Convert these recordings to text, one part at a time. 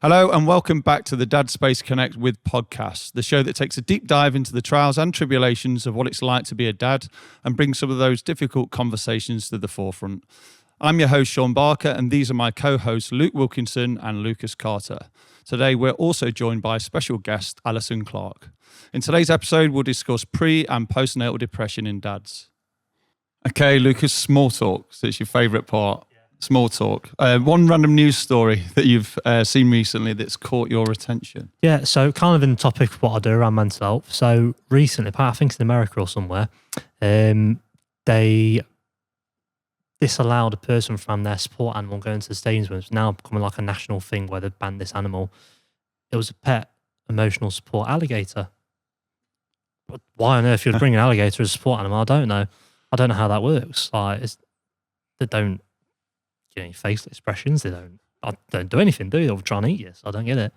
Hello and welcome back to the Dad Space Connect with podcast, the show that takes a deep dive into the trials and tribulations of what it's like to be a dad and brings some of those difficult conversations to the forefront. I'm your host, Sean Barker, and these are my co-hosts, Luke Wilkinson and Lucas Carter. Today, we're also joined by special guest, Alison Clark. In today's episode, we'll discuss pre- and postnatal depression in dads. Okay, Lucas, small talk. So it's your favourite part. Small talk. One random news story that you've seen recently that's caught your attention. Yeah, so kind of in the topic of what I do around mental health. So recently, I think it's in America or somewhere, they disallowed a person from their support animal going to the stadiums. It's now becoming like a national thing where they've banned this animal. It was a pet emotional support alligator. But why on earth you'd bring an alligator as a support animal? I don't know. I don't know how that works. Like, they don't get any facial expressions. They don't do anything, do they? They'll try and eat you. So I don't get it.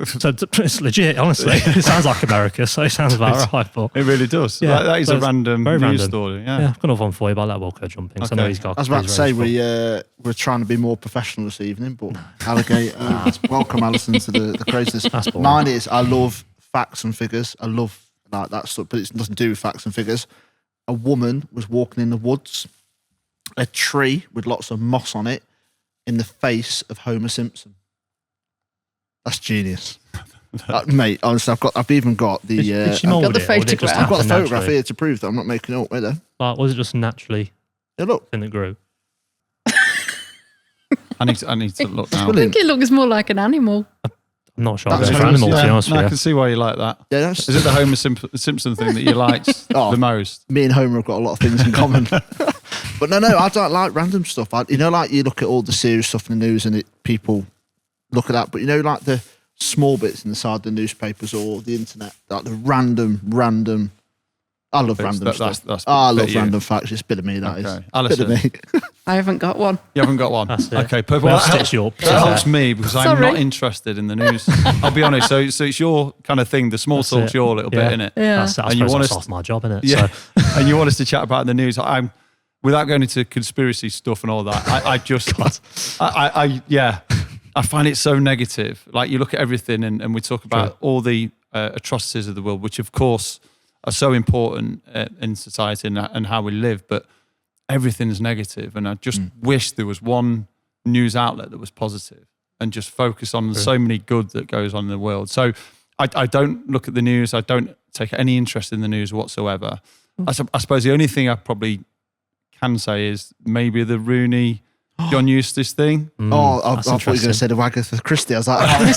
So it's legit, honestly. It sounds like America, so it sounds about right. But it really does. Yeah, that is a random news story. Yeah, I've got another one for you about that Wilko jumping. Okay. I know he's got. I was about to say we're trying to be more professional this evening, but alligator. Welcome, Alison, to the craziness. Mine is I love facts and figures. I love like that stuff, but it's nothing to do with facts and figures. A woman was walking in the woods. A tree with lots of moss on it in the face of Homer Simpson. That's genius. Mate, honestly, I've even got the got the photograph. I've got the photograph here to prove that I'm not making it up, either. Like, was it just naturally look. thing that grew? I need to look now. I think it looks more like an animal. I'm not sure. For animals, to be honest with you. I can see why you like that. Yeah, is it the Homer Simpson thing that you liked the most? Me and Homer have got a lot of things in common. But no, I don't like random stuff. Like you look at all the serious stuff in the news and people look at that. But like the small bits inside the newspapers or the internet, like the random. I love random stuff. I love random facts. It's a bit of me, that is. Alison. Bit of me. I haven't got one. You haven't got one? Okay, perfect. Well, that helps me because I'm not interested in the news. I'll be honest. So it's your kind of thing. The small talk's your little bit, innit? Yeah. And you want that's my job, innit? Yeah. So. And you want us to chat about the news. Without going into conspiracy stuff and all that, I find it so negative. Like, you look at everything and we talk about all the atrocities of the world, which of course are so important in society and how we live, but everything's negative. And I just wish there was one news outlet that was positive and just focus on so many good that goes on in the world. So I don't look at the news. I don't take any interest in the news whatsoever. I suppose the only thing I probably can say is maybe the Rooney John Eustace thing. I thought you were going to say the Agatha Christie. I was like, I was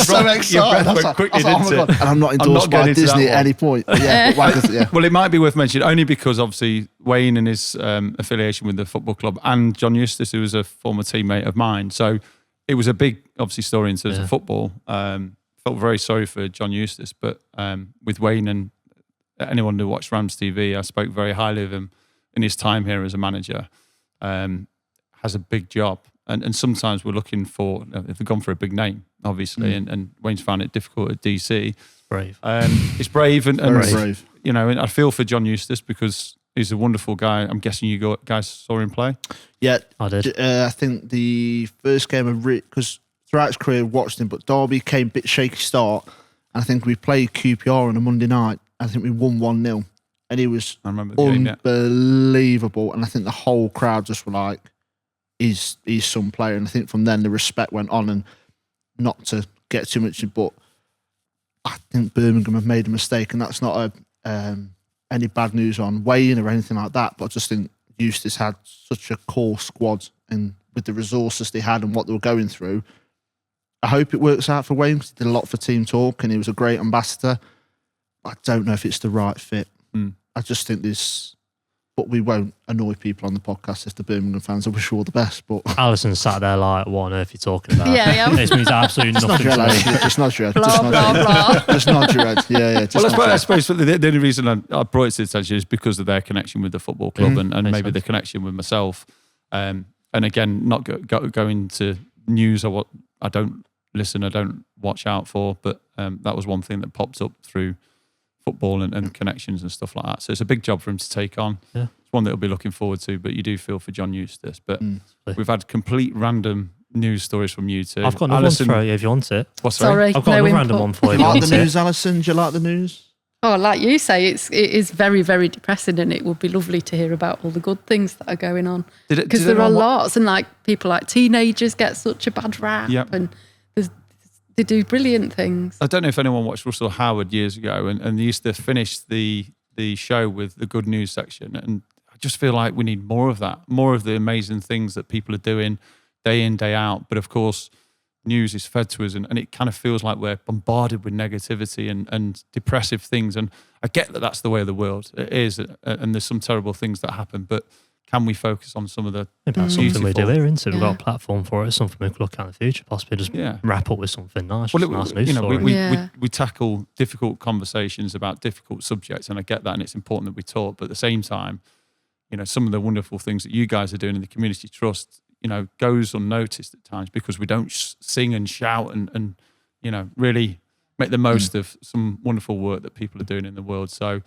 so excited. And I'm not endorsed by Disney at any point. Well, it might be worth mentioning only because obviously Wayne and his affiliation with the football club and John Eustace, who was a former teammate of mine. So it was a big, obviously, story in terms of football. Felt very sorry for John Eustace, but with Wayne and anyone who watched RamsTV, I spoke very highly of him in his time here as a manager. Has a big job, and sometimes we're looking for, if they've gone for a big name, obviously, and Wayne's found it difficult at DC. Brave. It's brave, and brave. And I feel for John Eustace because he's a wonderful guy. I'm guessing you guys saw him play. Yeah, I did. I think the first game of because throughout his career watched him, but Derby came a bit shaky start, and I think we played QPR on a Monday night. I think we won 1-0. And he was unbelievable. And I think the whole crowd just were like, he's some player. And I think from then the respect went on, and not to get too much, but I think Birmingham have made a mistake. And that's not any bad news on Wayne or anything like that. But I just think Eustace had such a core squad, and with the resources they had and what they were going through, I hope it works out for Wayne, because he did a lot for Team Talk and he was a great ambassador. I don't know if it's the right fit. I just think but we won't annoy people on the podcast if the Birmingham fans. I wish you all the best. But Alison sat there like, what on earth are you talking about? Yeah. This means absolutely nothing to me. Just nod your head. Blah, blah. Just nod your head. Yeah. I suppose the only reason I brought it to attention is because of their connection with the football club and maybe the connection with myself. And again, not go into news or what I don't listen, I don't watch out for, but that was one thing that popped up through football and connections and stuff like that. So it's a big job for him to take on. Yeah. It's one that he'll be looking forward to, but you do feel for John Eustace. But we've had complete random news stories from you two. I've got another Alison, one for you if you want it. what's Sorry, I've got no another input. random one for you. You if you like want the it. news, Alison? Do you like the news? Oh, like you say, it is very, very depressing, and it would be lovely to hear about all the good things that are going on. Because there are lots, and like people like teenagers get such a bad rap, Yep. and they do brilliant things. I don't know if anyone watched Russell Howard years ago, and they used to finish the show with the good news section, and I just feel like we need more of that, more of the amazing things that people are doing day in, day out. But of course, news is fed to us, and it kind of feels like we're bombarded with negativity and depressive things. And I get that that's the way of the world. It is, and there's some terrible things that happen, but can we focus on some of the Maybe that's something we do here, isn't it? We've Yeah. got a platform for it, something we could look at in the future, possibly just wrap up with something nice. Well, just a nice news story. we tackle difficult conversations about difficult subjects, and I get that, and it's important that we talk. But at the same time, some of the wonderful things that you guys are doing in the community trust, goes unnoticed at times because we don't sing and shout and really make the most of some wonderful work that people are doing in the world. So,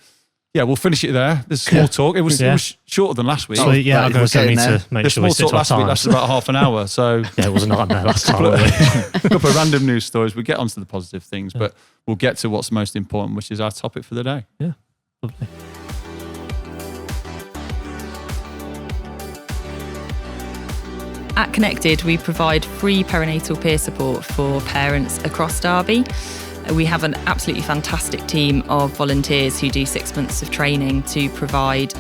yeah, we'll finish it there. There's small talk. It was shorter than last week. So, yeah, I'm going to need to make The sure we small stick talk to our last week time. lasted about half an hour. So Yeah, it was a nightmare last time. wasn't it? a couple of random news stories. We get onto the positive things, but we'll get to what's most important, which is our topic for the day. Yeah, lovely. At Connected, we provide free perinatal peer support for parents across Derby. We have an absolutely fantastic team of volunteers who do 6 months of training to provide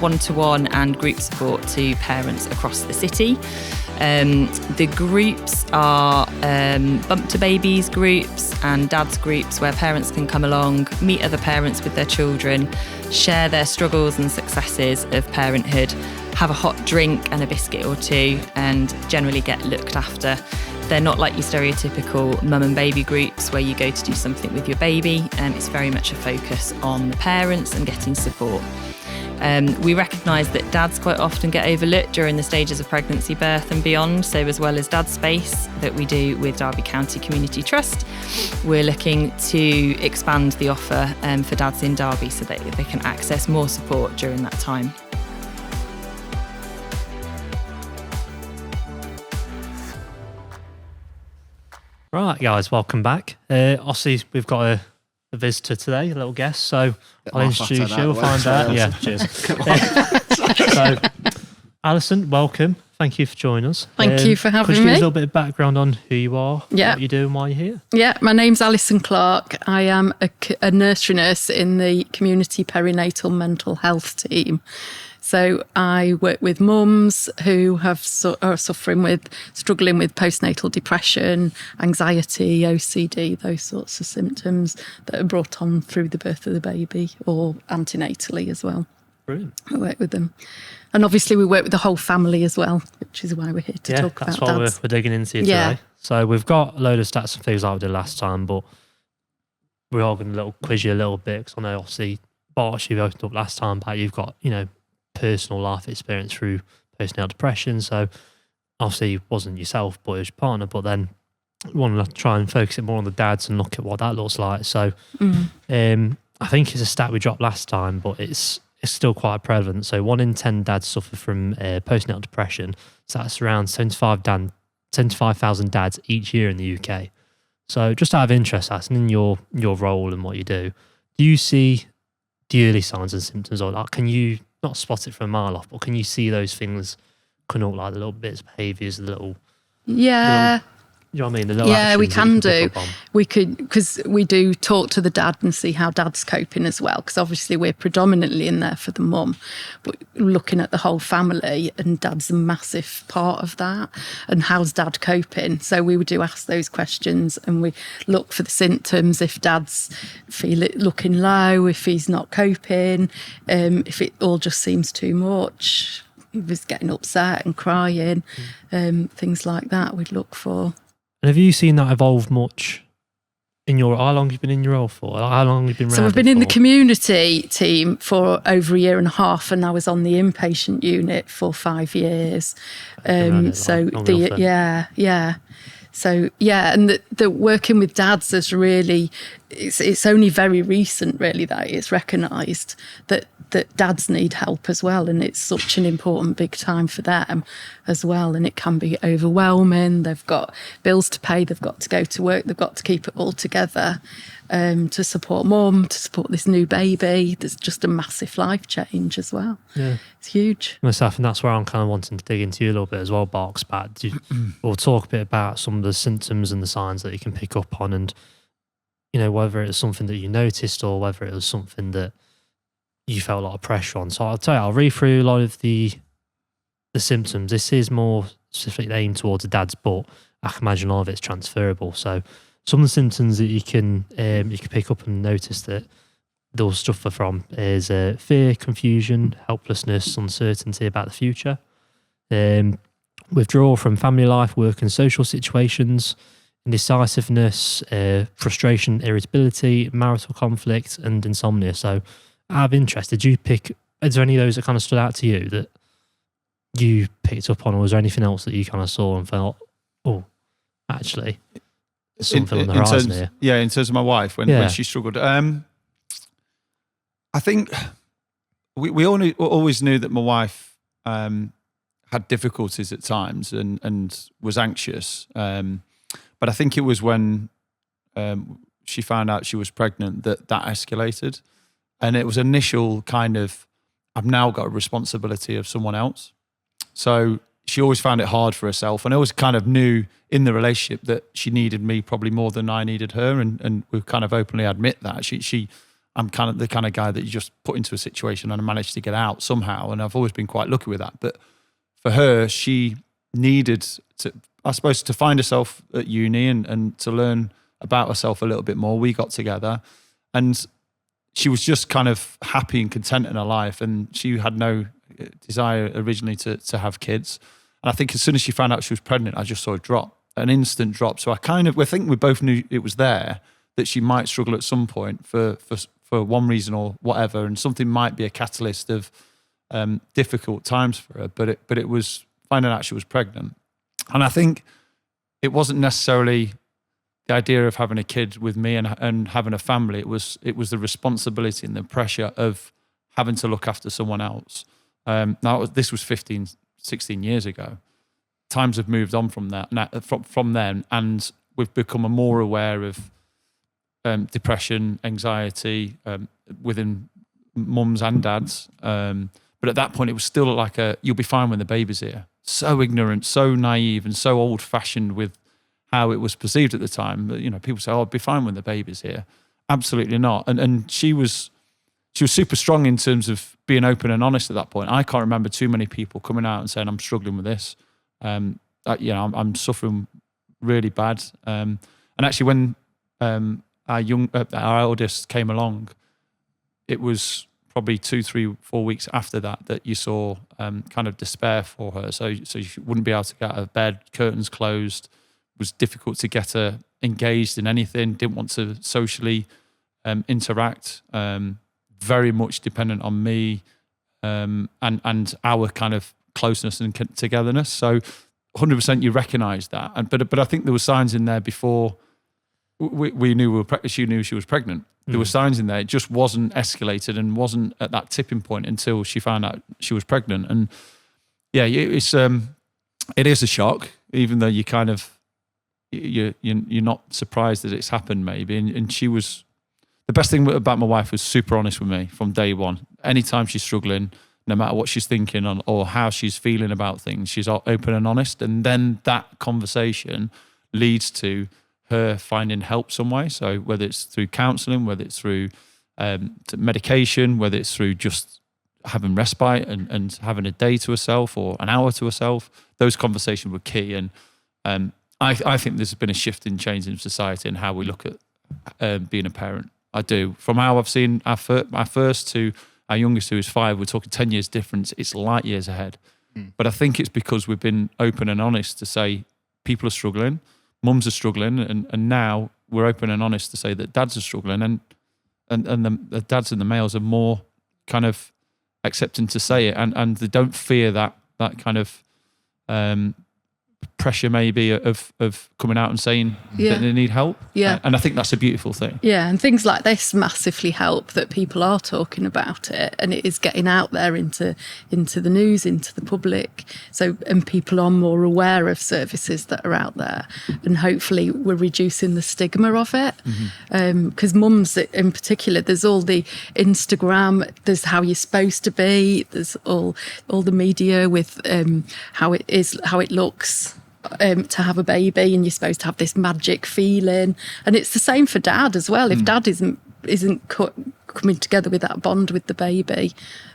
one-to-one and group support to parents across the city. The groups are bump to babies groups and dads groups where parents can come along, meet other parents with their children, share their struggles and successes of parenthood, have a hot drink and a biscuit or two, and generally get looked after. They're not like your stereotypical mum and baby groups where you go to do something with your baby. It's very much a focus on the parents and getting support. We recognise that dads quite often get overlooked during the stages of pregnancy, birth and beyond. So as well as Dad Space that we do with Derby County Community Trust, we're looking to expand the offer for dads in Derby so that they can access more support during that time. Right, guys, welcome back. Obviously, we've got a visitor today, a little guest. So I'll introduce you. We'll find out. Yeah, cheers. So, Alison, welcome. Thank you for joining us. Thank you for having Could you give us me. a little bit of background on who you are, Yeah. what you do, and why you're here? Yeah, my name's Alison Clark. I am a nursery nurse in the community perinatal mental health team. So I work with mums who are struggling with postnatal depression, anxiety, OCD, those sorts of symptoms that are brought on through the birth of the baby or antenatally as well. Brilliant. I work with them. And obviously we work with the whole family as well, which is why we're here to talk that's about what dads. we're digging into Yeah. today. So we've got a load of stats and figures like we did last time, but we're all going to quiz you a little bit because I know obviously, Barks, you opened up last time about you've got, personal life experience through postnatal depression. So obviously it wasn't yourself, but it was your partner, but then we want to try and focus it more on the dads and look at what that looks like. So I think it's a stat we dropped last time, but it's still quite prevalent. So 1 in 10 dads suffer from postnatal depression. So that's around 75,000 dads each year in the UK. So just out of interest, Alison, in your role and what you do you see the early signs and symptoms or that? Can you not spot it from a mile off, but can you see those things coming up, like the little bits, behaviours, the little... Yeah. You know what I mean? The little Yeah, we actions that can you do. pick up on. We could, because we do talk to the dad and see how dad's coping as well, because obviously we're predominantly in there for the mum, but looking at the whole family, and dad's a massive part of that, and how's dad coping. So we do ask those questions and we look for the symptoms, if dad's looking low, if he's not coping, if it all just seems too much, if he was getting upset and crying, things like that we'd look for. And have you seen that evolve much in your... How long have you been in your role for? How long have you been So around I've been it in the for? community team for over a year and a half, and I was on the inpatient unit for 5 years. around it So long enough then. yeah. So yeah, and the working with dads is really, it's only very recent really that it's recognised that that dads need help as well, and it's such an important big time for them as well, and it can be overwhelming. They've got bills to pay, they've got to go to work, they've got to keep it all together to support mum, to support this new baby. There's just a massive life change as well. Yeah, it's huge. Myself, and that's where I'm kind of wanting to dig into you a little bit as well, Barks. But we'll talk a bit about some of the symptoms and the signs that you can pick up on, and whether it's something that you noticed or whether it was something that you felt a lot of pressure on. So I'll tell you, I'll read through a lot of the symptoms. This is more specifically aimed towards the dads, but I can imagine a lot of it's transferable. So some of the symptoms that you can pick up and notice that they'll suffer from is fear, confusion, helplessness, uncertainty about the future, withdrawal from family life, work and social situations, indecisiveness, frustration, irritability, marital conflict, and insomnia. So out of interest, is there any of those that kind of stood out to you that you picked up on, or was there anything else that you kind of saw and felt, oh, actually, there's something on the horizon here? Yeah, in terms of my wife, when she struggled. I think we always knew that my wife had difficulties at times and was anxious. But I think it was when she found out she was pregnant that escalated. And it was initial kind of, I've now got a responsibility of someone else. So she always found it hard for herself. And I always kind of knew in the relationship that she needed me probably more than I needed her. And we kind of openly admit that. I'm kind of the kind of guy that you just put into a situation and I managed to get out somehow. And I've always been quite lucky with that. But for her, she needed to, I suppose, to find herself at uni and to learn about herself a little bit more. We got together and she was just kind of happy and content in her life, and she had no desire originally to have kids. And I think as soon as she found out she was pregnant, I just saw a drop, an instant drop. So I think we both knew it was there, that she might struggle at some point for one reason or whatever, and something might be a catalyst of difficult times for her. But it was finding out she was pregnant. And I think it wasn't necessarily the idea of having a kid with me and having a family. It was the responsibility and the pressure of having to look after someone else. This was 15, 16 years ago. Times have moved on from that, from then, and we've become more aware of depression, anxiety within mums and dads. But at that point, it was still like you'll be fine when the baby's here. So ignorant, so naive, and so old-fashioned with how it was perceived at the time. People say, "Oh, I'll be fine when the baby's here." Absolutely not. And she was super strong in terms of being open and honest at that point. I can't remember too many people coming out and saying, "I'm struggling with this. I'm suffering really bad." And actually, when our eldest came along, it was probably 2, 3, 4 weeks after that you saw kind of despair for her. So she wouldn't be able to get out of bed, curtains closed. It was difficult to get her engaged in anything, didn't want to socially interact, very much dependent on me and our kind of closeness and togetherness. So 100% you recognise that. But I think there were signs in there before we knew she knew she was pregnant. There were signs in there. It just wasn't escalated and wasn't at that tipping point until she found out she was pregnant. And yeah, it is a shock, even though you kind of you're not surprised that it's happened maybe. And she was, the best thing about my wife was super honest with me from day one. Anytime she's struggling, no matter what she's thinking or how she's feeling about things, she's open and honest. And then that conversation leads to her finding help some way. So whether it's through counselling, whether it's through medication, whether it's through just having respite and having a day to herself or an hour to herself, those conversations were key. And I think there's been a shift in change in society and how we look at being a parent. I do. From how I've seen our first to our youngest, who is 5, we're talking 10 years difference. It's light years ahead. But I think it's because we've been open and honest to say people are struggling, mums are struggling, and now we're open and honest to say that dads are struggling, and the dads and the males are more kind of accepting to say it, and they don't fear that kind of pressure maybe of coming out and saying Yeah. that they need help. Yeah. And I think that's a beautiful thing. Yeah, and things like this massively help that people are talking about it, and it is getting out there into the news, into the public. So, and people are more aware of services that are out there, and hopefully we're reducing the stigma of it. Because mums in particular, there's all the Instagram, there's how you're supposed to be, there's all the media with how it looks. To have a baby, and you're supposed to have this magic feeling, and it's the same for dad as well. If dad isn't coming together with that bond with the baby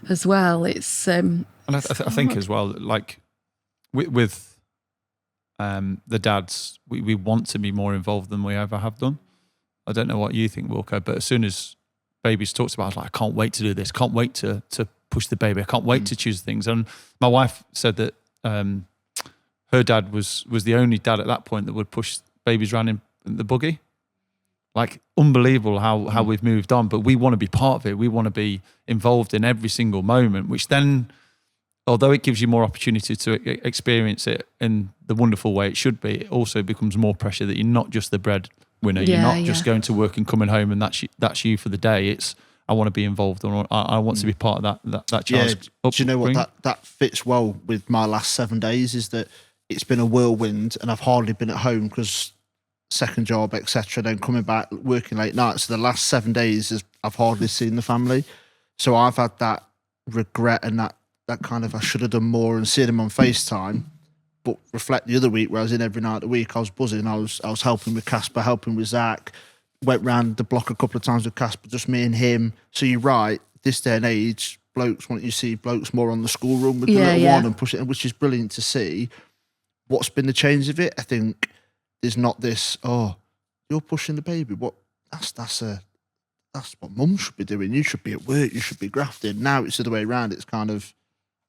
as well, it's And I think as well, like with the dads, we want to be more involved than we ever have done. I don't know what you think, Wilko, but as soon as babies talks about, I was like, I can't wait to do this, can't wait to push the baby, I can't wait to choose things. And my wife said that her dad was the only dad at that point that would push babies around in the buggy. Like, unbelievable how we've moved on, but we want to be part of it. We want to be involved in every single moment, which then, although it gives you more opportunity to experience it in the wonderful way it should be, it also becomes more pressure that you're not just the breadwinner. You're not just going to work and coming home and that's you for the day. It's, I want to be involved, or I want to be part of that child's Do you know what, that fits well with my last 7 days, is that it's been a whirlwind and I've hardly been at home because second job, etc. Then coming back, working late nights. So the last 7 days, I've hardly seen the family. So I've had that regret and that kind of, I should have done more and see them on FaceTime. But reflect the other week where I was in every night of the week, I was buzzing. I was helping with Casper, helping with Zach. Went round the block a couple of times with Casper, just me and him. So you're right, this day and age, blokes, why don't you see blokes more on the school run with the little one and push it, which is brilliant to see. What's been the change of it? I think there's not this, oh, you're pushing the baby. What? That's what mum should be doing. You should be at work. You should be grafting. Now it's the other way around. It's kind of,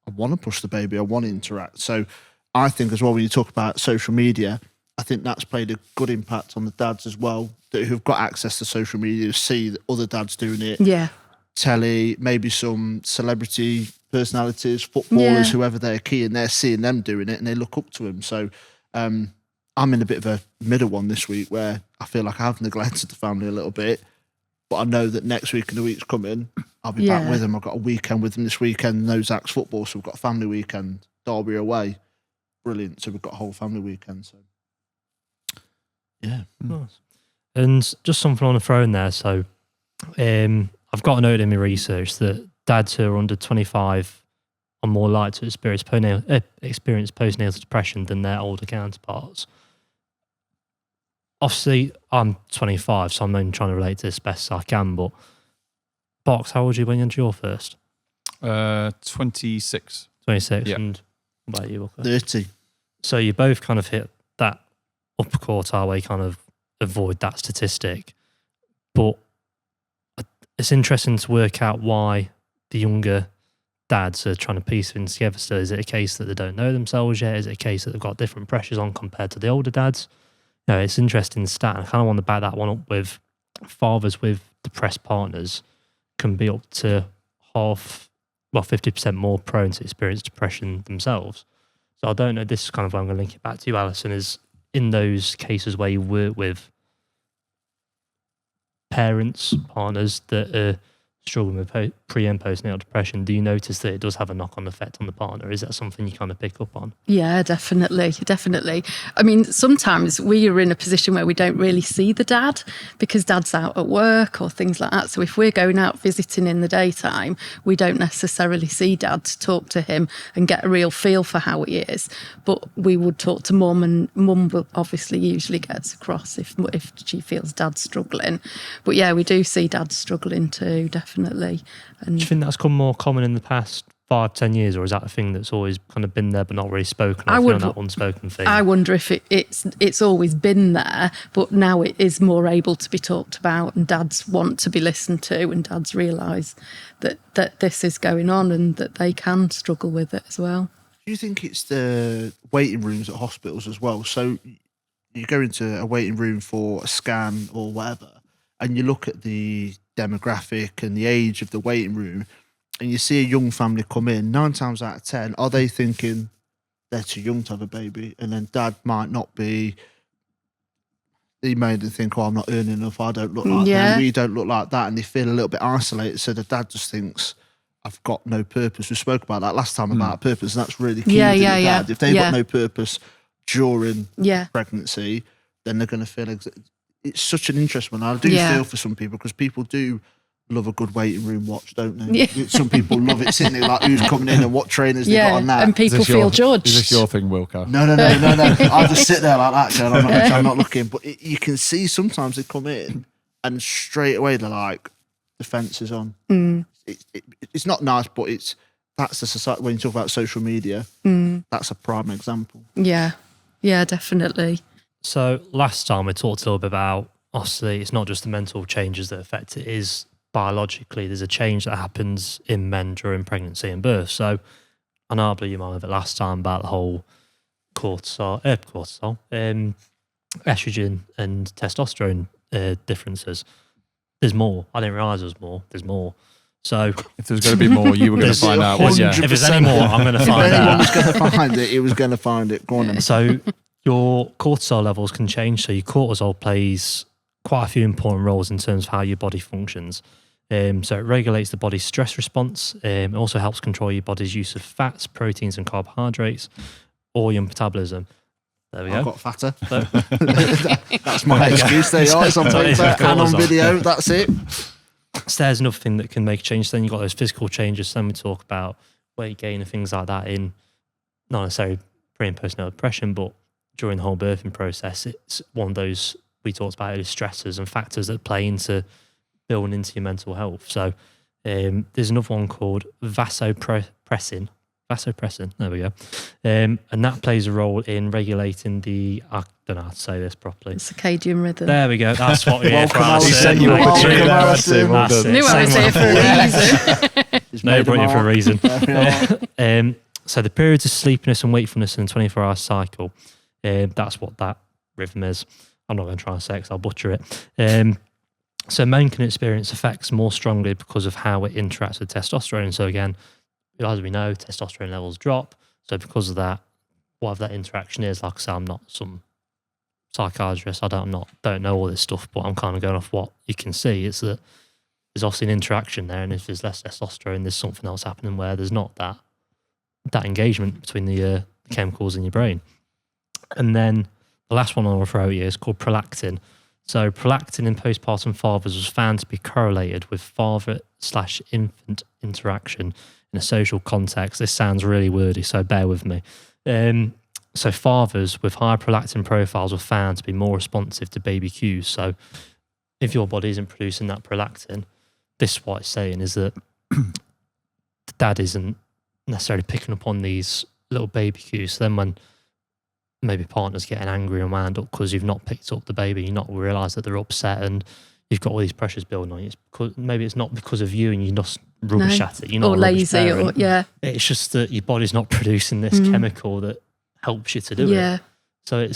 I want to push the baby. I want to interact. So I think as well, when you talk about social media, I think that's played a good impact on the dads as well, who've got access to social media, see that other dads doing it. Yeah. Telly, maybe some celebrity personalities, footballers, whoever they're key, and they're seeing them doing it and they look up to them. So I'm in a bit of a middle one this week where I feel like I've neglected the family a little bit, but I know that next week and the week's coming, I'll be back with them. I've got a weekend with them this weekend, no Zach's football, so we've got a family weekend, Derby away. Brilliant. So we've got a whole family weekend. So yeah. Nice. And just something on the throw in there. So I've got a note in my research that dads who are under 25 are more likely to experience postnatal depression than their older counterparts. Obviously, I'm 25, so I'm only trying to relate to this best I can. But Barks, how old were you when you had your first? 26. 26. Yeah. And what about you, Wilko? 30. So you both kind of hit that upper quartile where you kind of avoid that statistic. But it's interesting to work out why the younger dads are trying to piece things together still. Is it a case that they don't know themselves yet? Is it a case that they've got different pressures on compared to the older dads? You know, it's an interesting stat. I kind of want to back that one up with fathers with depressed partners can be up to 50% more prone to experience depression themselves. So I don't know, this is kind of where I'm going to link it back to you, Alison, is in those cases where you work with parents, partners that are struggling with pre and postnatal depression, do you notice that it does have a knock-on effect on the partner? Is that something you kind of pick up on? Yeah, definitely. I mean, sometimes we are in a position where we don't really see the dad because dad's out at work or things like that. So if we're going out visiting in the daytime, we don't necessarily see dad to talk to him and get a real feel for how he is. But we would talk to mum, and mum will obviously usually gets across if she feels dad's struggling. But yeah, we do see dad struggling too, definitely. And do you think that's come more common in the past 5-10 years, or is that a thing that's always kind of been there but not really spoken of? That unspoken thing. I wonder if it's always been there, but now it is more able to be talked about, and dads want to be listened to, and dads realise that this is going on and that they can struggle with it as well. Do you think it's the waiting rooms at hospitals as well? So you go into a waiting room for a scan or whatever, and you look at the demographic and the age of the waiting room, and you see a young family come in, 9 times out of 10, are they thinking, they're too young to have a baby, and then dad might not be. He made them think, I'm not earning enough. I don't look like them. We don't look like that, and they feel a little bit isolated. So the dad just thinks, I've got no purpose. We spoke about that last time about purpose, and that's really key. Dad. If they've got no purpose during pregnancy, then they're going to feel. It's such an interesting one. I do feel for some people, because people do love a good waiting room watch, don't they? Some people love it sitting there like who's coming in and what trainers they got on that. And people feel judged. Is this your thing, Wilko? No. I just sit there like that, going, I'm not looking. But you can see sometimes they come in and straight away they're like, the fence is on. It's not nice, but that's the society. When you talk about social media, that's a prime example. Yeah, definitely. So last time we talked a little bit about, obviously, it's not just the mental changes that affect it, is biologically there's a change that happens in men during pregnancy and birth. So I know I blew your mind a bit last time about the whole cortisol, estrogen and testosterone differences. There's more. I didn't realise there was more. There's more. So if there's going to be more, you were going to find out. If there's any more, I'm going to find out. If anyone was going to find it, he was going to find it. Go on then. So your cortisol levels can change. So your cortisol plays quite a few important roles in terms of how your body functions. So it regulates the body's stress response. It also helps control your body's use of fats, proteins, and carbohydrates, or your metabolism. There we go. I got fatter. That's my excuse. There you are. It's on paper and on video. That's it. So there's another thing that can make a change. Then you've got those physical changes. Then we talk about weight gain and things like that in not necessarily pre and postnatal depression, but during the whole birthing process. It's one of those we talked about, is stressors and factors that play into building into your mental health. So there's another one called vasopressin. There we go. And that plays a role in regulating the, I don't know how to say this properly. Circadian rhythm. There we go. That's what we're here for. Alison. He set you up a treat there, Alison. Well done. Knew I was here for a reason. No, brought you for a reason. So the periods of sleepiness and wakefulness in a 24-hour cycle, that's what that rhythm is. I'm not going to try and say it because I'll butcher it. So men can experience effects more strongly because of how it interacts with testosterone. So again, as we know, testosterone levels drop. So because of that, whatever that interaction is, like I say, I'm not some psychiatrist. I don't know all this stuff, but I'm kind of going off what you can see. It's that there's obviously an interaction there, and if there's less testosterone, there's something else happening where there's not that engagement between the chemicals in your brain. And then the last one I'll throw at you is called prolactin. So prolactin in postpartum fathers was found to be correlated with father/infant interaction in a social context. This sounds really wordy, so bear with me. So fathers with higher prolactin profiles were found to be more responsive to baby cues. So if your body isn't producing that prolactin, this is what it's saying, is that the dad isn't necessarily picking up on these little baby cues. So then when maybe partner's getting angry and wound up because you've not picked up the baby, you not realise that they're upset and you've got all these pressures building on you. It's because, maybe it's not because of you and you're just rubbish at it. You're not or lazy, or it's just that your body's not producing this chemical that helps you to do it. So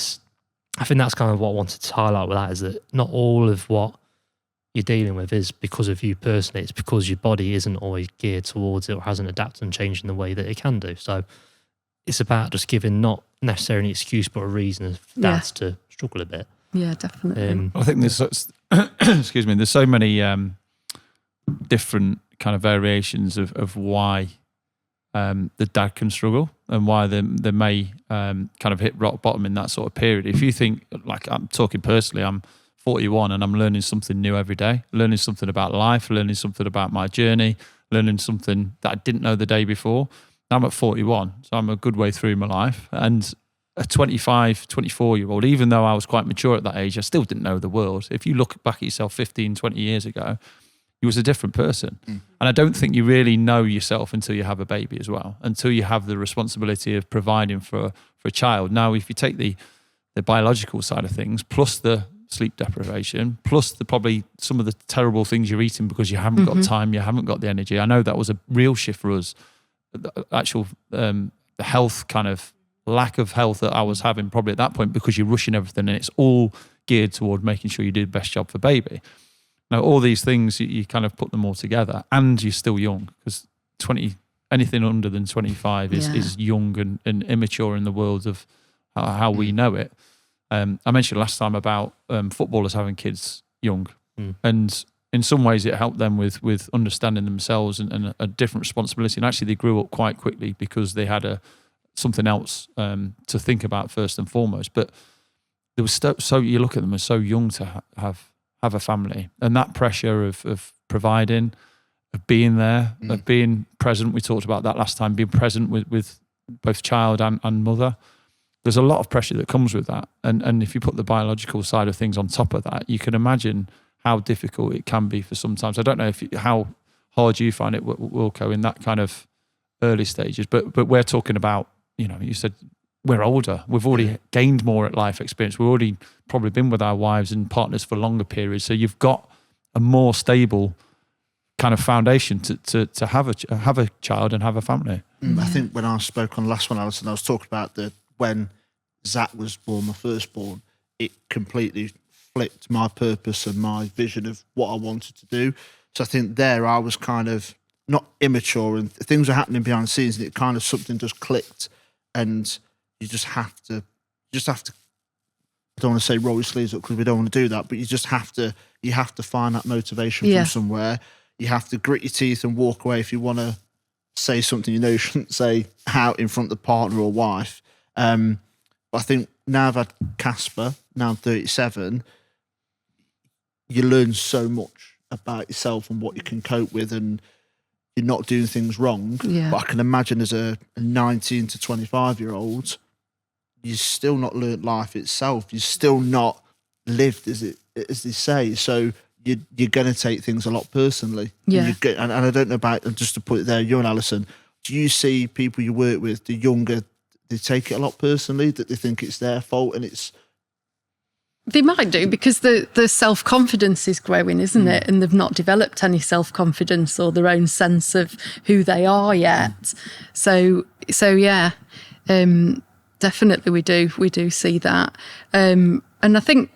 I think that's kind of what I wanted to highlight with that, is that not all of what you're dealing with is because of you personally. It's because your body isn't always geared towards it or hasn't adapted and changed in the way that it can do. So it's about just giving not necessarily an excuse but a reason for dads to struggle a bit. Yeah, definitely. I think there's excuse me, there's so many different kind of variations of why the dad can struggle and why they may kind of hit rock bottom in that sort of period. If you think, like, I'm talking personally, I'm 41 and I'm learning something new every day, learning something about life, learning something about my journey, learning something that I didn't know the day before. I'm at 41, so I'm a good way through my life. And a 25, 24-year-old, even though I was quite mature at that age, I still didn't know the world. If you look back at yourself 15, 20 years ago, you was a different person. And I don't think you really know yourself until you have a baby as well, until you have the responsibility of providing for a child. Now, if you take the biological side of things, plus the sleep deprivation, plus probably some of the terrible things you're eating because you haven't got time, you haven't got the energy. I know that was a real shift for us. The actual the health kind of lack of health that I was having probably at that point, because you're rushing everything and it's all geared toward making sure you do the best job for baby. Now, all these things, you kind of put them all together, and you're still young, because anything under than 25 is young and immature in the world of how we know it. I mentioned last time about footballers having kids young, and in some ways it helped them with understanding themselves and a different responsibility. And actually they grew up quite quickly because they had something else to think about first and foremost. But there was so you look at them as so young to have a family, and that pressure of providing, of being there, of being present. We talked about that last time, being present with both child and mother. There's a lot of pressure that comes with that. And if you put the biological side of things on top of that, you can imagine how difficult it can be for sometimes. I don't know how hard you find it, Wilko, in that kind of early stages, but we're talking about, you said we're older. We've already gained more at life experience. We've already probably been with our wives and partners for longer periods. So you've got a more stable kind of foundation to have a child and have a family. I think when I spoke on the last one, Alison, I was talking about when Zach was born, my firstborn, it completely flipped my purpose and my vision of what I wanted to do. So I think there I was kind of not immature and things were happening behind the scenes, and it kind of something just clicked, and you just have to, I don't want to say roll your sleeves up because we don't want to do that, but you have to find that motivation from somewhere. You have to grit your teeth and walk away if you want to say something you shouldn't say out in front of the partner or wife. But I think now I've had Casper, now I'm 37, you learn so much about yourself and what you can cope with, and you're not doing things wrong. Yeah. But I can imagine as a 19 to 25-year-old, you've still not learnt life itself. You've still not lived, as they say. So you're going to take things a lot personally. Yeah. And I don't know about, and just to put it there, you and Alison, do you see people you work with, the younger, they take it a lot personally, that they think it's their fault and it's... They might do, because the self-confidence is growing, isn't it? And they've not developed any self-confidence or their own sense of who they are yet. So yeah, definitely we do see that. And I think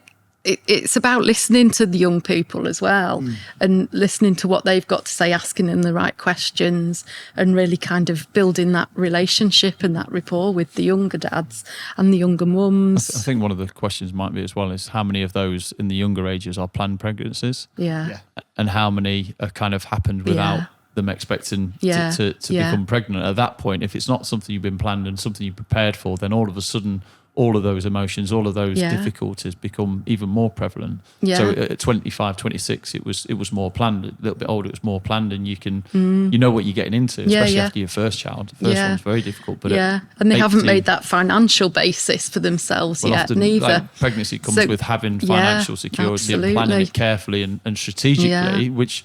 it's about listening to the young people as well, and listening to what they've got to say, asking them the right questions, and really kind of building that relationship and that rapport with the younger dads and the younger mums. I think one of the questions might be as well is how many of those in the younger ages are planned pregnancies, and how many are kind of happened without them expecting to become pregnant. At that point, if it's not something you've been planned and something you prepared for, then all of a sudden all of those emotions, all of those difficulties become even more prevalent. Yeah. So at 25, 26, it was more planned. A little bit older, it was more planned, and you know what you're getting into, especially after your first child. The first one's very difficult. But and they haven't made that financial basis for themselves yet, often, neither. Pregnancy comes with having financial security and planning it carefully and strategically, which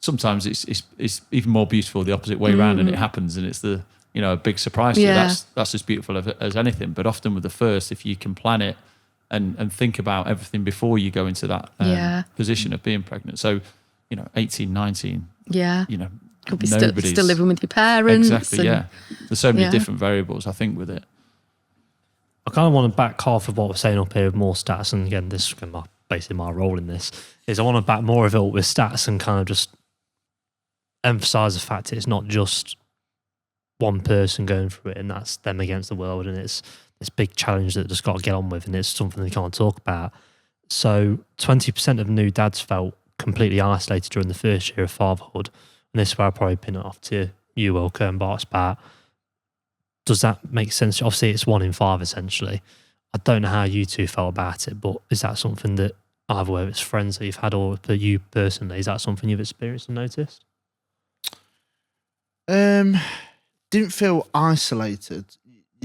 sometimes it's even more beautiful the opposite way around, and it happens, and it's a big surprise to you. That's as beautiful as anything. But often with the first, if you can plan it and think about everything before you go into that position of being pregnant. So, 18, 19, could be still living with your parents. Exactly, There's so many different variables, I think, with it. I kind of want to back half of what we're saying up here with more stats. And again, this is basically my role in this, is I want to back more of it with stats and kind of just emphasise the fact that it's not just one person going through it and that's them against the world, and it's this big challenge that just got to get on with, and it's something they can't talk about. So 20% of new dads felt completely isolated during the first year of fatherhood, and this is where I'll probably pin it off to you, Wilko and Barks, about, does that make sense? Obviously it's 1 in 5 essentially. I don't know how you two felt about it, but is that something that either whether it's friends that you've had or for you personally, is that something you've experienced and noticed? Didn't feel isolated.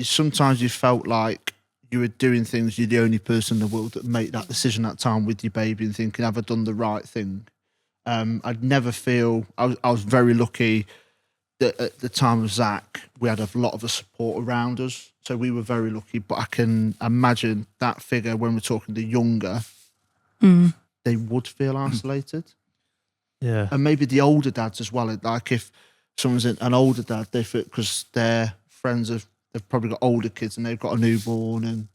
Sometimes you felt like you were doing things, you're the only person in the world that made that decision that time with your baby and thinking, have I done the right thing? I'd never feel, I was very lucky that at the time of Zach, we had a lot of the support around us. So we were very lucky, but I can imagine that figure when we're talking the younger, they would feel isolated. Yeah. And maybe the older dads as well. Like if someone's an older dad, they feel, because their friends they've probably got older kids and they've got a newborn, and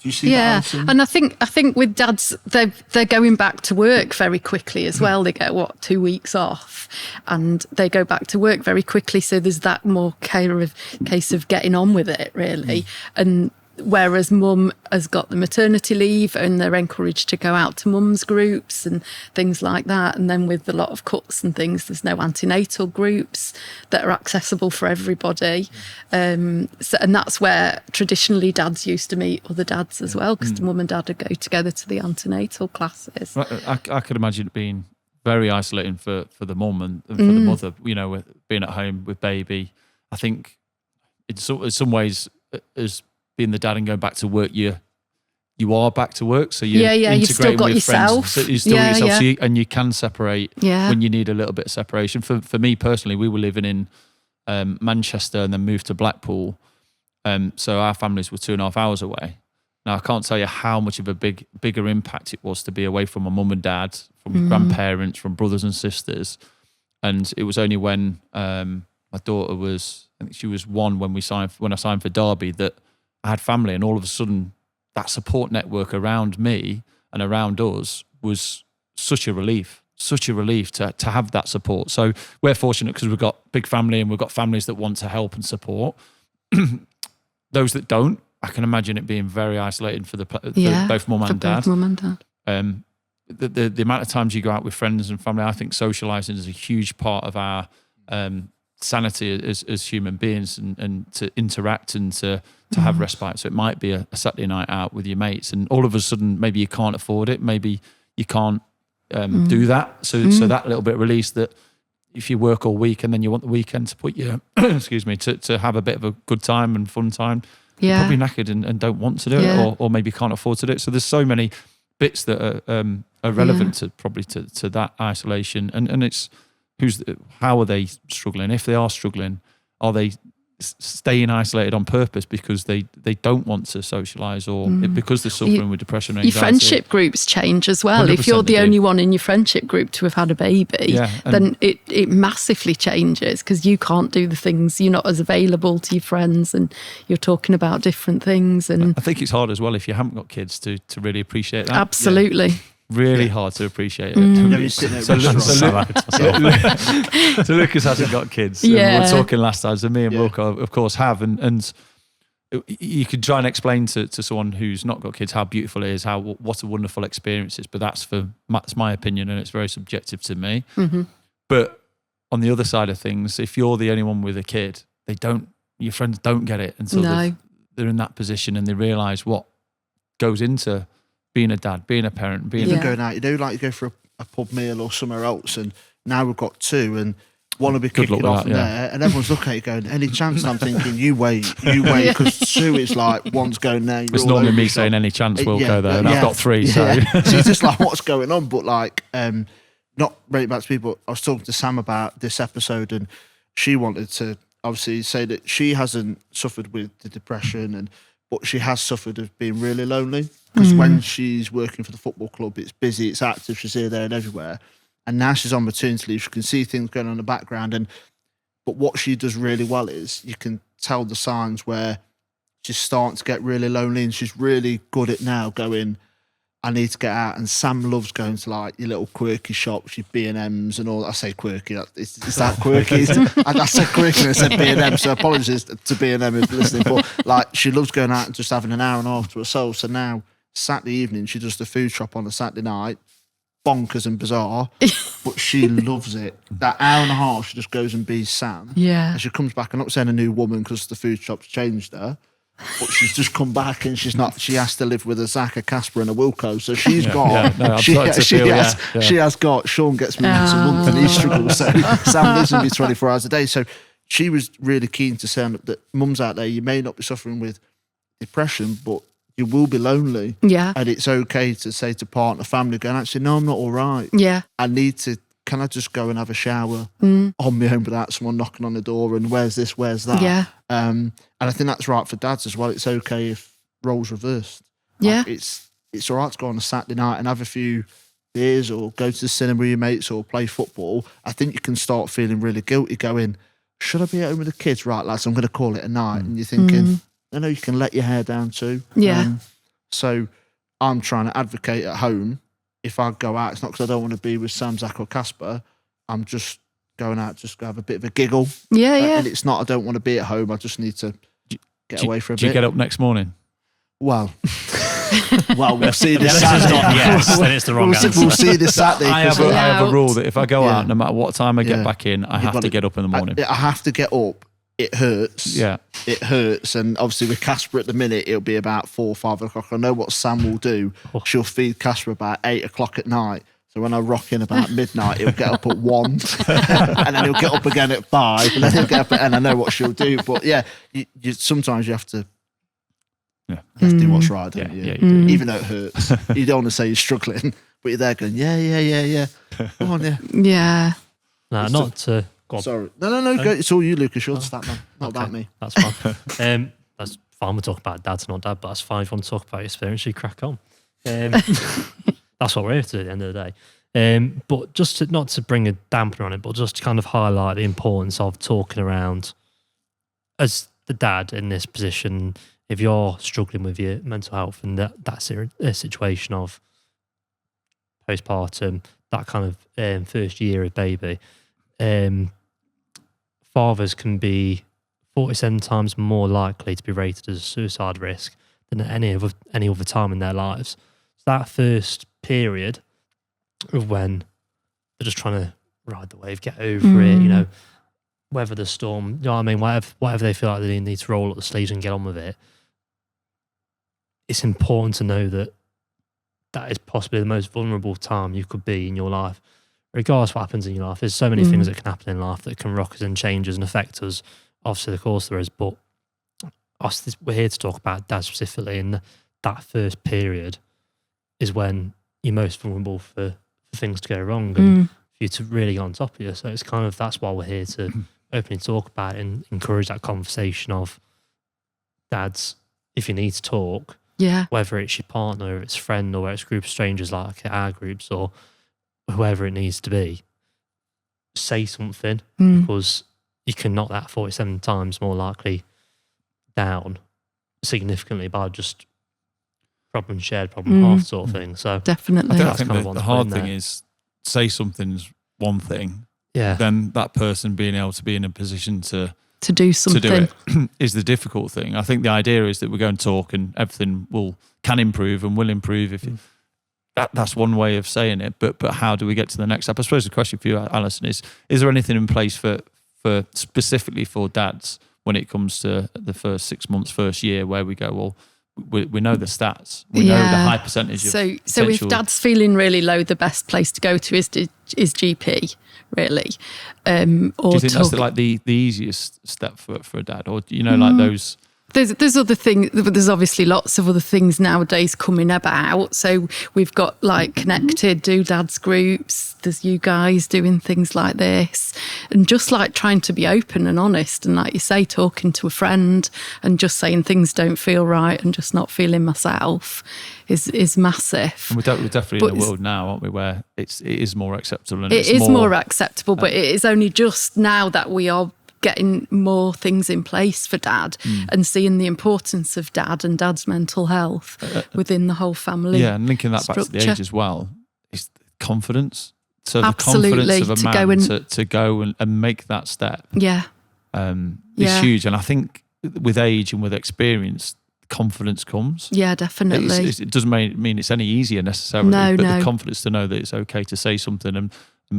Do you see that, Alison? And I think with dads, they're going back to work very quickly as well. They get 2 weeks off, and they go back to work very quickly. So there's that more case of getting on with it, really. And whereas mum has got the maternity leave, and they're encouraged to go out to mums groups and things like that. And then with a lot of cuts and things, there's no antenatal groups that are accessible for everybody. And that's where traditionally dads used to meet other dads as well, because the mum and dad would go together to the antenatal classes. I could imagine it being very isolating for the mum and for the mother, with being at home with baby. I think in some ways, as being the dad and going back to work, you are back to work, so you're you've still got with yourself. Friends, so you still got yourself, so and you can separate when you need a little bit of separation. For me personally, we were living in Manchester and then moved to Blackpool, so our families were 2.5 hours away. Now I can't tell you how much of a bigger impact it was to be away from my mum and dad, from grandparents, from brothers and sisters. And it was only when my daughter was, I think she was 1 when I signed for Derby, that I had family, and all of a sudden that support network around me and around us was such a relief to have that support. So we're fortunate because we've got big family and we've got families that want to help and support. Those that don't, I can imagine it being very isolating for both mum and dad. The amount of times you go out with friends and family, I think socialising is a huge part of our sanity as human beings, and to interact and to have respite. So it might be a Saturday night out with your mates, and all of a sudden maybe you can't afford it, maybe you can't do that. So that little bit of release, that if you work all week and then you want the weekend to put your to have a bit of a good time and fun time, you're probably knackered and don't want to do it, or maybe can't afford to do it. So there's so many bits that are relevant to that isolation, and it's how are they struggling? If they are struggling, are they staying isolated on purpose because they don't want to socialise, or because they're suffering with depression and anxiety? Your friendship groups change as well. If you're the only one in your friendship group to have had a baby, then it massively changes, because you can't do the things, you're not as available to your friends, and you're talking about different things. And I think it's hard as well if you haven't got kids to really appreciate that. Absolutely. Really hard to appreciate it. So Lucas hasn't got kids. We were talking last time, so me and Wilko, of course, have. And you could try and explain to someone who's not got kids how beautiful it is, what a wonderful experience it is. But that's my opinion, and it's very subjective to me. But on the other side of things, if you're the only one with a kid, your friends don't get it until they're in that position and they realise what goes into being a dad, being a parent, even going out, like you go for a pub meal or somewhere else, and now we've got 2, and one will be kicking off there, and everyone's looking at you going, any chance? And I'm thinking, you wait, because 2 is like, one's going there. It's normally me saying any chance we'll go there, and I've got 3, so. So it's just like, what's going on? But like, not really back to people, I was talking to Sam about this episode, and she wanted to obviously say that she hasn't suffered with the depression, but she has suffered of being really lonely, because when she's working for the football club, it's busy, it's active, she's here, there and everywhere. And now she's on maternity leave, she can see things going on in the background. But what she does really well is you can tell the signs where she's starting to get really lonely, and she's really good at now going, I need to get out. And Sam loves going to like your little quirky shops, your B&Ms and all. I say quirky, is that quirky? I said quirky and I said B&M, so apologies to B&M if you're listening. But like, she loves going out and just having an hour and a half to herself. So now Saturday evening, she does the food shop on a Saturday night, bonkers and bizarre, but she loves it. That hour and a half, she just goes and be Sam. Yeah. And she comes back, I'm not saying a new woman because the food shop's changed her, but she's just come back, and she has to live with a Zach, a Casper and a Wilko. So she's she has got, Sean gets me once a month and he struggles. So Sam lives with me 24 hours a day. So she was really keen to say that mums out there, you may not be suffering with depression, but you will be lonely. Yeah. And it's okay to say to partner, family, going, actually, no, I'm not all right. Yeah. Can I just go and have a shower on my own without someone knocking on the door and where's this, where's that? Yeah. And I think that's right for dads as well. It's okay if roles reversed. Yeah. Like it's all right to go on a Saturday night and have a few beers or go to the cinema with your mates or play football. I think you can start feeling really guilty going, should I be at home with the kids? Right, lads, I'm going to call it a night. And you're thinking, no, you can let your hair down too. Yeah. So I'm trying to advocate at home. If I go out, it's not because I don't want to be with Sam, Zach or Casper. I'm just going out just to have a bit of a giggle. Yeah, yeah. And it's not, I don't want to be at home. I just need to get away for a bit. Do you get up next morning? Well, we'll see this This is Saturday. not yes, then it's the wrong answer. We'll see this Saturday. I have a rule that if I go Yeah. out, no matter what time I get Yeah. back in, I have got to it. get up in the morning. I have to get up. It hurts. Yeah. It hurts. And obviously with Casper at the minute, it'll be about 4 or 5 o'clock. I know what Sam will do. Oh. She'll feed Casper about 8 o'clock at night. So when I rock in about midnight, he'll get up at 1 and then he'll get up again at 5 and then he'll get up and I know what she'll do. But yeah, you sometimes you have to do what's right, don't you? Yeah, you do. Even though it hurts. You don't want to say you're struggling, but you're there going, yeah. Come on, yeah. Yeah. No, not to go on. Sorry. No. Go. It's all you, Lucas. You're the stat man, not Okay, about me. That's fine. That's fine. We're talking about dad's not dad, but that's fine. If you want to talk about your experience, you crack on. That's what we're here to do at the end of the day. But just to, not to bring a dampener on it, but just to kind of highlight the importance of talking around as the dad in this position. If you're struggling with your mental health and that's a situation of postpartum, that kind of first year of baby, fathers can be 47 times more likely to be rated as a suicide risk than at any other time in their lives. So that first period of when they're just trying to ride the wave, get over it, weather the storm, you know what I mean? Whatever they feel like they need to roll up the sleeves and get on with it. It's important to know that is possibly the most vulnerable time you could be in your life. Regardless of what happens in your life, there's so many things that can happen in life that can rock us and change us and affect us. Obviously, of course, there is, but we're here to talk about dad specifically, and that first period is when you're most vulnerable for things to go wrong and for you to really get on top of you. So it's kind of, that's why we're here to openly talk about it and encourage that conversation of dads, if you need to talk, whether it's your partner, or it's a friend, or it's a group of strangers like our groups, or whoever it needs to be, say something, because you can knock that 47 times more likely down significantly by just problem shared, problem half sort of thing. So Definitely. I think kind of the one to hard put in thing there. is say something's one thing, yeah, then that person being able to be in a position to do something. do it is the difficult thing. I think the idea is that we're going to talk and everything can improve and will improve if that's one way of saying it. But how do we get to the next step? I suppose the question for you, Alison, is there anything in place for specifically for dads when it comes to the first 6 months, first year, where we go, well, we know the stats, we know the high percentage of so if potential- dad's feeling really low, the best place to go to is GP, really. Or do you think that's talk- the easiest step for a dad, or like those? There's other things. There's obviously lots of other things nowadays coming about. So we've got like Connected, Do Dads groups. There's you guys doing things like this, and just like trying to be open and honest, and like you say, talking to a friend and just saying things don't feel right and just not feeling myself is massive. And we're definitely But in a world now, aren't we, where it is more acceptable, and It is more acceptable, but it is only just now that we are getting more things in place for dad and seeing the importance of dad and dad's mental health within the whole family. Yeah, and linking that back to the structure. age as well is confidence. So Absolutely, the confidence of a man go to go and make that step Yeah. is Yeah. huge. And I think with age and with experience, confidence comes. Yeah, definitely. It doesn't mean it's any easier necessarily, No, but no. the confidence to know that it's okay to say something. And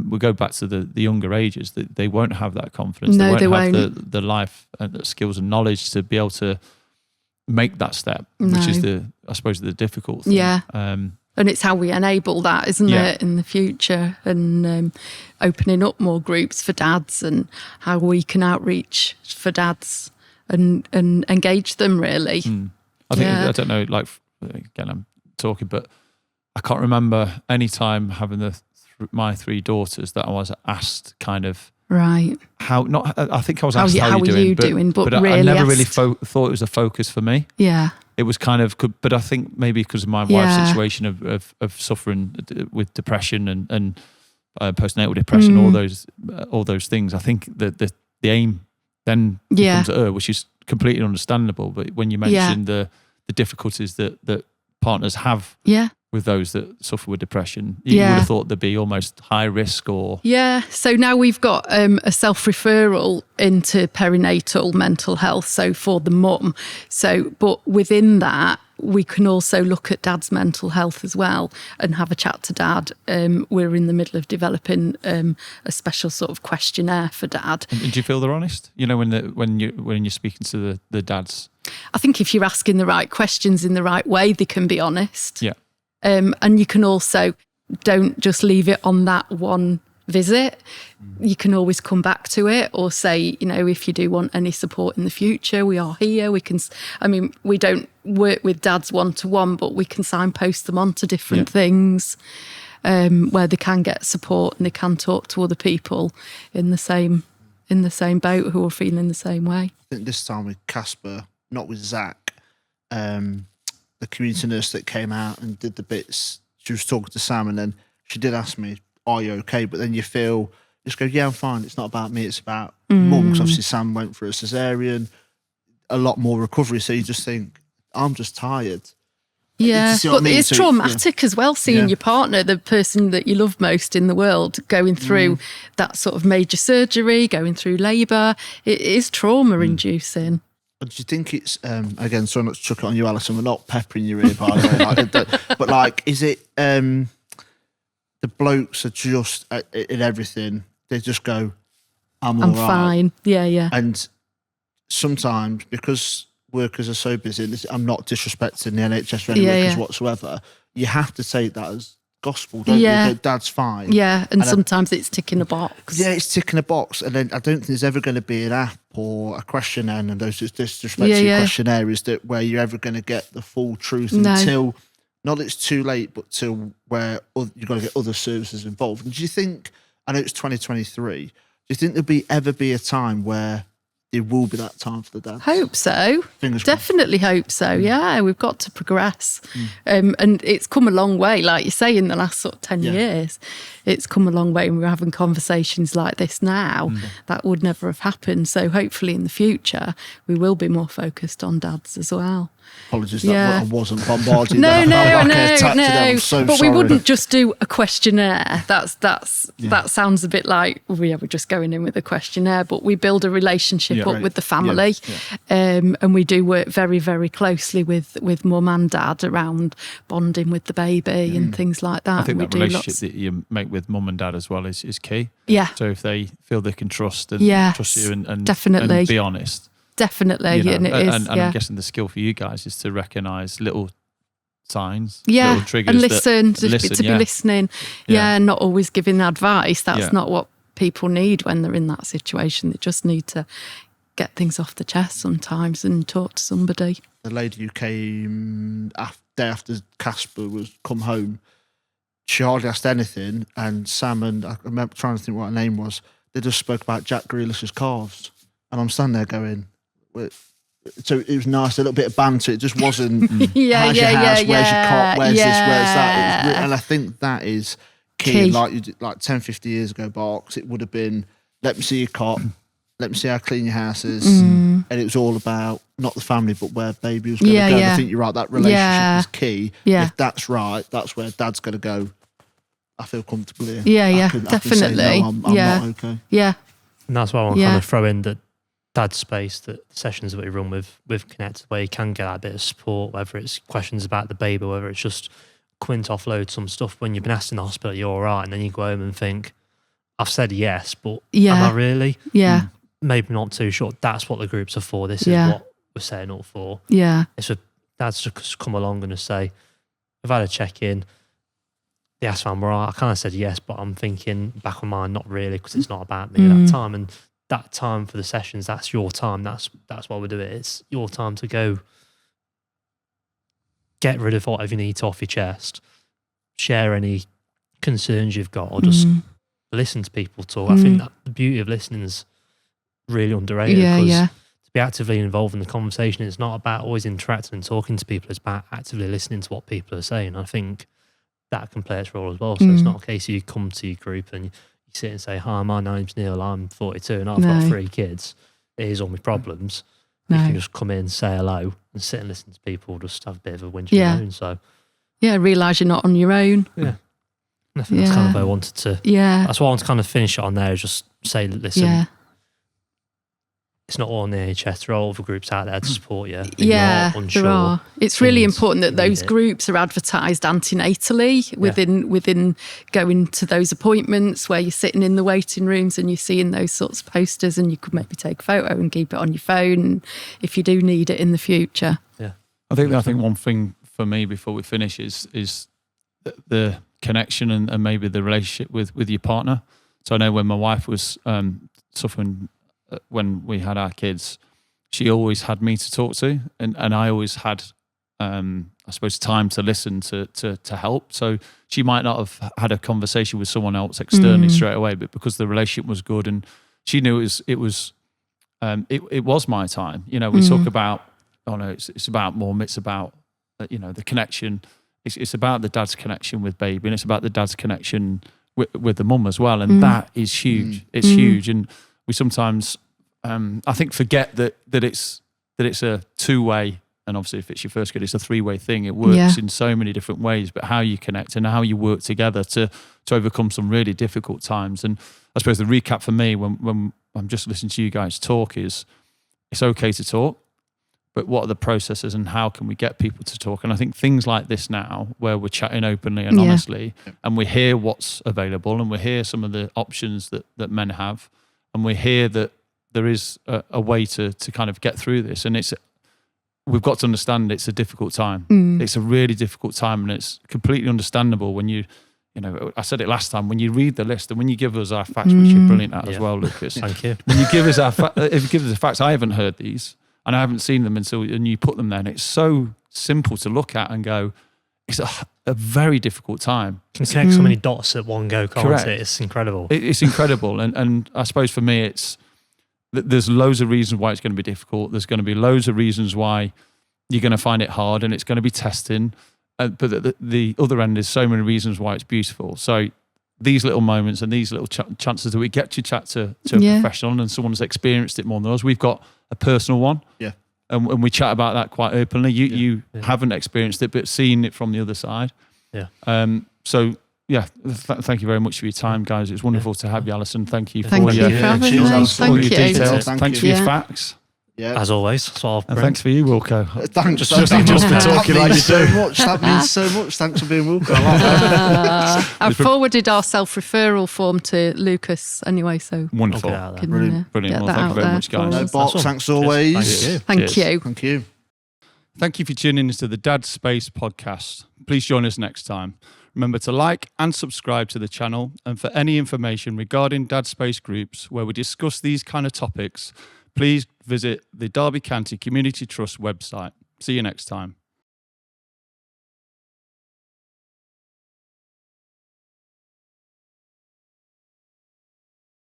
we go back to the younger ages, that they won't have that confidence. No, they they won't have won't. the life and the skills and knowledge to be able to make that step, which is I suppose the difficult thing. Yeah. Um, And it's how we enable that, isn't it, in the future? And opening up more groups for dads and how we can outreach for dads and engage them, really. I think, Yeah. I don't know, like, again, I'm talking, but I can't remember any time having my 3 daughters that I was asked kind of Right. I think I was asked How how are you doing, but I really never really asked- thought it was a focus for me. Yeah. It was kind of, but I think maybe because of my wife's situation of suffering with depression and postnatal depression, all those things. I think that the aim then becomes at her, which is completely understandable. But when you mention the difficulties that partners have Yeah. with those that suffer with depression? You Yeah. would have thought there'd be almost high risk or... Yeah, so now we've got a self-referral into perinatal mental health, so for the mum. So, but within that, we can also look at dad's mental health as well and have a chat to dad. We're in the middle of developing a special sort of questionnaire for dad. And do you feel they're honest? You know, when you're speaking to the dads? I think if you're asking the right questions in the right way, they can be honest. Yeah. And you can also don't just leave it on that one visit. You can always come back to it or say, you know, if you do want any support in the future, we are here. We can, I mean, we don't work with dads one-to-one, but we can signpost them onto different things where they can get support and they can talk to other people in the same boat who are feeling the same way. I think this time with Casper, not with Zach, the community nurse that came out and did the bits, she was talking to Sam and then she did ask me, are you okay? But then you just go, yeah, I'm fine. It's not about me. It's about mum. Because obviously Sam went through a cesarean, a lot more recovery. So you just think, I'm just tired. Yeah, but it's So traumatic as well, seeing your partner, the person that you love most in the world, going through that sort of major surgery, going through labour. It is trauma-inducing. But do you think it's, again, sorry not to chuck it on you, Alison, we're not peppering your ear, by the way. But like, is it, the blokes are just, in everything, they just go, I'm all right. Fine. Yeah, yeah. And sometimes, because workers are so busy, I'm not disrespecting the NHS or any workers whatsoever, you have to take that as gospel, don't you? That Dad's fine. Yeah, and sometimes it's ticking a box. Yeah, it's ticking a box. And then I don't think there's ever going to be an app or a questionnaire, and those disrespectful questionnaire is that where you're ever going to get the full truth until, not that it's too late, but till where you've got to get other services involved. And do you think, I know it's 2023, do you think ever be a time where there will be that time for the dads? Hope so. Fingers Definitely hope so. Yeah, we've got to progress. And it's come a long way, like you say, in the last sort of 10 years. It's come a long way, and we're having conversations like this now. That would never have happened. So hopefully in the future, we will be more focused on dads as well. Apologies that I wasn't bombarded. No. So but sorry. we wouldn't just do a questionnaire. That sounds a bit like we're just going in with a questionnaire. But we build a relationship up with the family, and we do work very, very closely with mum and dad around bonding with the baby and things like that. I think we that relationship that you make with mum and dad as well is key. Yeah. So if they feel they can trust and trust you and definitely and be honest. Definitely, You know, and it is. And I'm guessing the skill for you guys is to recognise little signs, little triggers, and listen, to listen, be listening. And not always giving advice. That's not what people need when they're in that situation. They just need to get things off the chest sometimes and talk to somebody. The lady who came day after Casper was come home, she hardly asked anything, and Sam and I remember trying to think what her name was. They just spoke about Jack Grealish's calves, and I'm standing there going. So it was nice, a little bit of banter. It just wasn't, how's your house, where's your cot, where's this, where's that. And I think that is key. Like 10, 50 years ago, Barks, it would have been, let me see your cot, let me see how clean your house is. And it was all about, not the family, but where baby was going to go. And I think you're right, that relationship is key. If that's right, that's where dad's going to go, I feel comfortable here. Definitely. I can say, no, I'm not okay. And that's why I want to kind of throw in that dad's space, that the sessions that we run with Connect, where you can get that bit of support, whether it's questions about the baby, whether it's just quint offload some stuff when you've been asked in the hospital, you're all right, and then you go home and think, I've said yes, but am I really? Maybe not too sure. That's what the groups are for. This is what we're setting up for. It's for dads to just come along and just say, we've had a check-in, they asked if I'm all right. I kind of said yes, but I'm thinking back of my mind, not really, because it's not about me at that time. And that time for the sessions, that's your time. That's why we do it. It's your time to go get rid of whatever you need to off your chest, share any concerns you've got, or just listen to people talk. I think that the beauty of listening is really underrated, because to be actively involved in the conversation, it's not about always interacting and talking to people. It's about actively listening to what people are saying. I think that can play its role as well. So it's not a case of you come to your group and you sit and say, hi, my name's Neil, I'm 42 and I've got 3 kids. Here's all my problems. You No. can just come in, say hello, and sit and listen to people, just have a bit of a whinge of Yeah. your own. So, Yeah, realise you're not on your own. yeah. I think that's kind of what I wanted to. Yeah. That's what I want to kind of finish it on there, is just say, listen, Yeah. it's not all in the NHS. There are other groups out there to support you. If Yeah, you're unsure, there are. It's really things important that you need those it. groups are advertised antenatally within going to those appointments where you're sitting in the waiting rooms and you're seeing those sorts of posters, and you could maybe take a photo and keep it on your phone if you do need it in the future. Yeah. I think one thing for me before we finish is the connection and maybe the relationship with your partner. So I know when my wife was suffering when we had our kids, she always had me to talk to, and I always had I suppose time to listen to help. So she might not have had a conversation with someone else externally straight away, but because the relationship was good and she knew it was my time. You know, we talk about, oh no, it's about mum, it's about the connection. It's about the dad's connection with baby, and it's about the dad's connection with the mum as well, and that is huge. It's huge, and we sometimes, I think, forget that it's a two-way, and obviously if it's your first kid, it's a three-way thing. It works in so many different ways, but how you connect and how you work together to overcome some really difficult times. And I suppose the recap for me when I'm just listening to you guys talk is, it's okay to talk, but what are the processes and how can we get people to talk? And I think things like this now, where we're chatting openly and honestly, and we hear what's available, and we hear some of the options that men have, and we hear that there is a way to kind of get through this. And we've got to understand it's a difficult time. It's a really difficult time, and it's completely understandable when I said it last time, when you read the list and when you give us our facts, which you're brilliant at as well, Lucas. Thank you. When you give us if you give us the facts, I haven't heard these. And I haven't seen them and you put them there, and it's so simple to look at and go, it's a very difficult time. You can connect so many dots at one go, can't Correct. it? It's incredible. It's incredible. And I suppose for me, there's loads of reasons why it's going to be difficult. There's going to be loads of reasons why you're going to find it hard, and it's going to be testing. But the other end is so many reasons why it's beautiful. So these little moments and these little chances that we get to chat to a professional and someone who's experienced it more than us. We've got a personal one. Yeah. And we chat about that quite openly. You haven't experienced it, but seen it from the other side. Yeah. So yeah, thank you very much for your time, guys. It's wonderful to have you, Alison. Thank you for Thank you for having me. all Thank your you. details. Thank Thanks you. for your facts. Yeah. As always. So And thanks for you, Wilko. Thanks. Just for talking like you so do. much. That means so much. Thanks for being Wilko. I like that. I've forwarded our self-referral form to Lucas anyway, so Wonderful. can Brilliant. Brilliant. get Well, that thank you out very there much, guys. for No, us. Barks, Awesome. thanks always. Thank you. Thank Cheers. you. Thank you. Thank you for tuning into the Dad Space podcast. Please join us next time. Remember to like and subscribe to the channel. And for any information regarding Dad Space groups where we discuss these kind of topics, please visit the Derby County Community Trust website. See you next time.